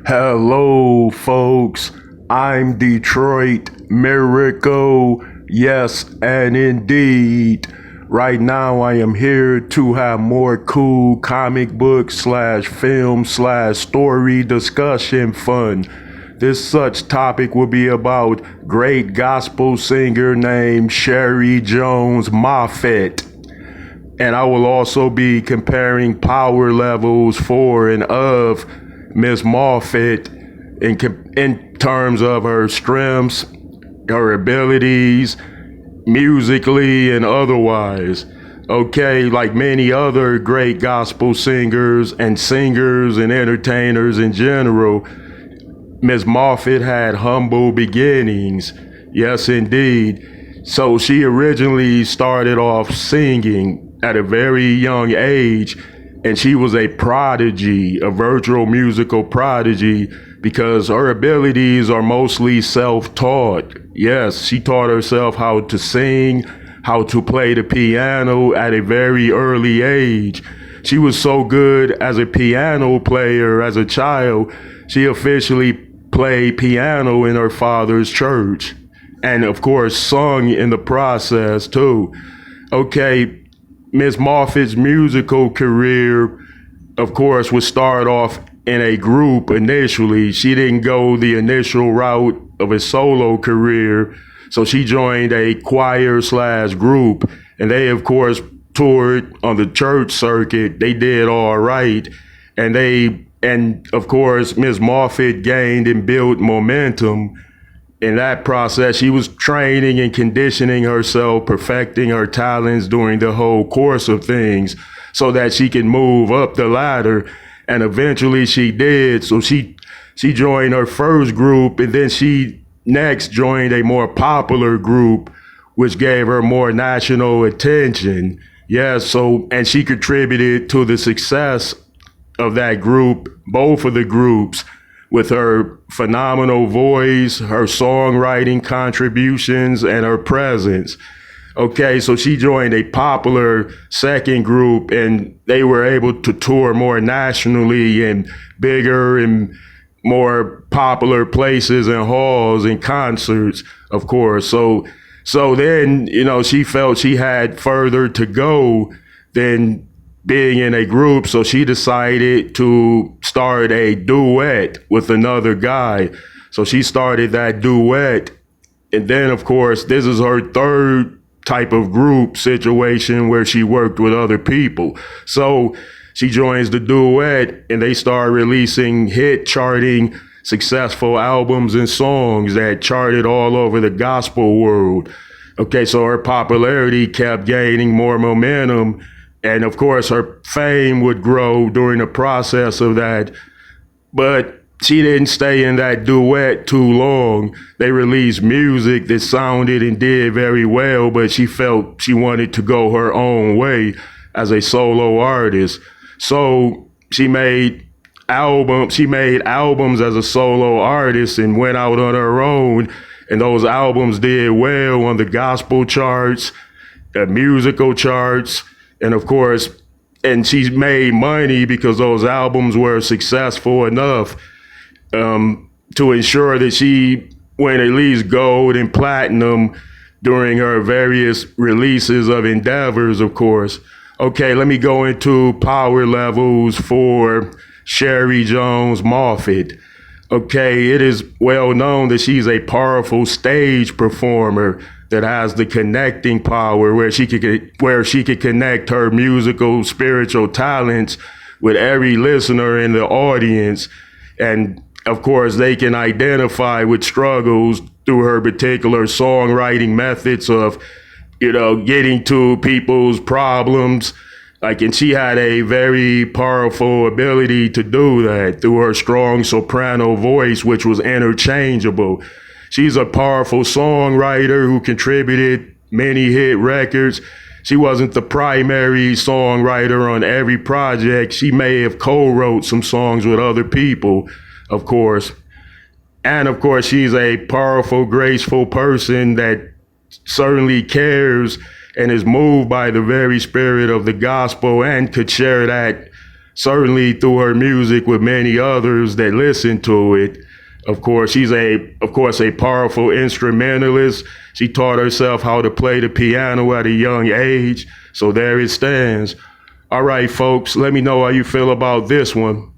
Hello, folks. I'm Detroit Miracle. Yes, and indeed. Right now, I am here to have more cool comic book slash film slash story discussion fun. This such topic will be about great gospel singer named Sheri Jones Moffett. And I will also be comparing power levels for and of Miss Moffett in terms of her strengths, her abilities, musically and otherwise. Okay, like many other great gospel singers and entertainers in general, Miss Moffett had humble beginnings. Yes, indeed. So she originally started off singing at a very young age, and she was a prodigy, a virtual musical prodigy, because her abilities are mostly self-taught. Yes, she taught herself how to sing, how to play the piano at a very early age. She was so good as a piano player as a child, she officially played piano in her father's church. And of course, sung in the process too. Okay, Miss Moffett's musical career, of course, would start off in a group initially. She didn't go the initial route of a solo career, so she joined a choir slash group, and they, of course, toured on the church circuit. They did all right, and of course, Miss Moffett gained and built momentum. In that process, she was training and conditioning herself, perfecting her talents during the whole course of things so that she can move up the ladder. And eventually she did. So she joined her first group, and then she next joined a more popular group, which gave her more national attention. Yeah, and she contributed to the success of that group, both of the groups, with her phenomenal voice, her songwriting contributions, and her presence. Okay, so she joined a popular second group, and they were able to tour more nationally and bigger and more popular places and halls and concerts, of course. So then, she felt she had further to go than being in a group, so she decided to start a duet with another guy. So she started that duet, and then of course this is her third type of group situation where she worked with other people. So she joins the duet, and they start releasing hit charting successful albums and songs that charted all over the gospel world. Okay, so her popularity kept gaining more momentum. And of course, her fame would grow during the process of that. But she didn't stay in that duet too long. They released music that sounded and did very well, but she felt she wanted to go her own way as a solo artist. So she made albums as a solo artist and went out on her own. And those albums did well on the gospel charts, the musical charts. And of course, and she's made money because those albums were successful enough to ensure that she went at least gold and platinum during her various releases of endeavors, of course. Okay, let me go into power levels for Sheri Jones Moffett. Okay, it is well known that she's a powerful stage performer that has the connecting power where she could connect her musical, spiritual talents with every listener in the audience. And of course, they can identify with struggles through her particular songwriting methods of, getting to people's problems. And she had a very powerful ability to do that through her strong soprano voice, which was interchangeable. She's a powerful songwriter who contributed many hit records. She wasn't the primary songwriter on every project. She may have co-wrote some songs with other people, of course. And of course, she's a powerful, graceful person that certainly cares and is moved by the very spirit of the gospel and could share that certainly through her music with many others that listen to it. Of course, she's a powerful instrumentalist. She taught herself how to play the piano at a young age. So there it stands. All right, folks, let me know how you feel about this one.